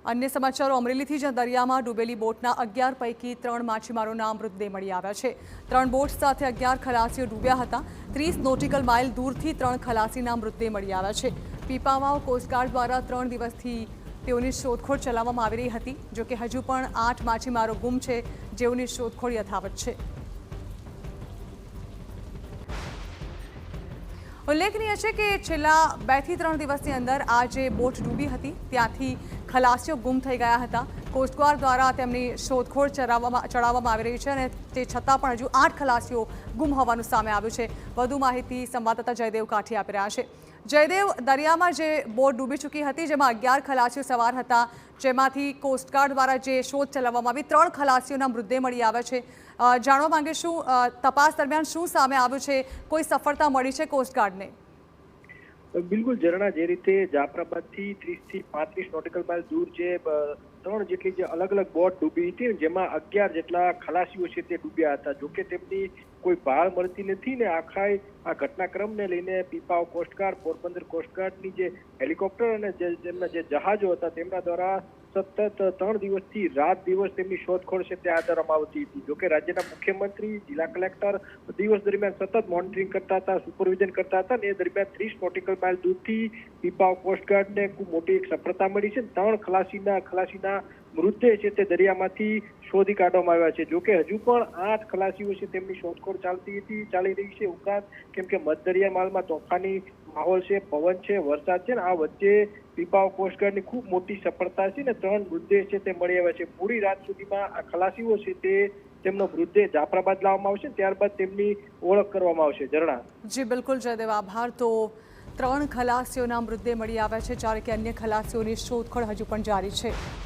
अन्य समाचारों अमरेलीથી જ્યાં દરિયામાં ડૂબેલી બોટના 11 પૈકી 3 માછીમારોના મૃતદેહ મળી આવ્યા છે। 3 બોટ સાથે 11 ખલાસીઓ ડૂબ્યા હતા। 30 નોટિકલ માઇલ દૂરથી 3 ખલાસીના મૃતદેહ મળી આવ્યા છે। પીપાવાવ કોસ્ટગાર્ડ દ્વારા 3 દિવસથી તેઓની શોધખોળ ચલાવવામાં આવી રહી હતી। જો કે હજુ પણ 8 માછીમારો ગુમ છે, જેઓની શોધખોળ યથાવત છે। उल्लेखनीय है कि छेल्ला 2 થી 3 દિવસની અંદર આ જે બોટ ડૂબી હતી ત્યાંથી ખલાસીઓ ગુમ થઈ ગયા હતા। કોસ્ટગાર્ડ દ્વારા તેમની શોધખોળ ચલાવવામાં આવી રહી છે અને તે છતાં પણ હજુ 8 ખલાસીઓ ગુમ હોવાનું સામે આવ્યું છે। વધુ માહિતી સંવાદદાતા જયદેવ કાઠી આપી રહ્યા છે। જયદેવ, દરિયામાં જે બોટ ડૂબી ચૂકી હતી જેમાં 11 ખલાસીઓ સવાર હતા, જેમાંથી કોસ્ટગાર્ડ દ્વારા જે શોધ ચલાવવામાં આવી 3 ખલાસીઓના મૃતદેહ મળી આવ્યા છે। જાણવા માંગીશું તપાસ દરમિયાન શું સામે આવ્યું છે, કોઈ સફળતા મળી છે કોસ્ટગાર્ડને? બિલકુલ ઝરણા, જે રીતે જાફરાબાદથી 30 થી 35 નોટિકલ માઇલ દૂર જે 3 જેટલી જે અલગ અલગ બોટ ડૂબી હતી, જેમાં 11 જેટલા ખલાસીઓ છે તે ડૂબ્યા હતા। જોકે તેમની કોઈ ભાળ મળતી નથી ને આખા આ ઘટનાક્રમને લઈને પીપાવ કોસ્ટગાર્ડ, પોરબંદર કોસ્ટગાર્ડની જે હેલિકોપ્ટર અને તેમના જે જહાજો હતા તેમના દ્વારા સતત 3 દિવસથી રાત દિવસ તેમની શોધખોળ છે તે હાથ ધરવામાં આવતી હતી। જોકે રાજ્યના મુખ્યમંત્રી, જિલ્લા કલેક્ટર દિવસ દરમિયાન સતત મોનિટરિંગ કરતા હતા, સુપરવિઝન કરતા હતા અને એ દરમિયાન 30 નોટિકલ માઇલ દૂરથી પીપાવ કોસ્ટગાર્ડને ખૂબ મોટી એક સફળતા મળી છે। 3 ખલાસીના મૃતદેહ છે તે દરિયામાંથી શોધી કાઢવામાં આવ્યા છે। જોકે હજુ પણ 8 ખલાસીઓ છે તેમની શોધખોળ ચાલી રહી છે। ઉપરાંત કેમ કે મધ દરિયામાં તોફાની માહોલ છે, પવન છે, વરસાદ છે ને આ વચ્ચે પીપાવ કોસ્ટગાર્ડની ખૂબ મોટી સફળતા છે ને 3 મૃતદેહ છે તે મળી આવ્યા છે। પૂરી રાત સુધીમાં આ ખલાસીઓ છે તે તેમનો મૃતદેહ જાફરાબાદ લાવવામાં આવશે, ત્યારબાદ તેમની ઓળખ કરવામાં આવશે। ઝરણા જી બિલકુલ જયદેવ, આભાર। તો 3 ખલાસીઓના મૃતદેહ મળી આવ્યા છે, જ્યારે કે અન્ય ખલાસીઓની શોધખોળ હજુ પણ જારી છે।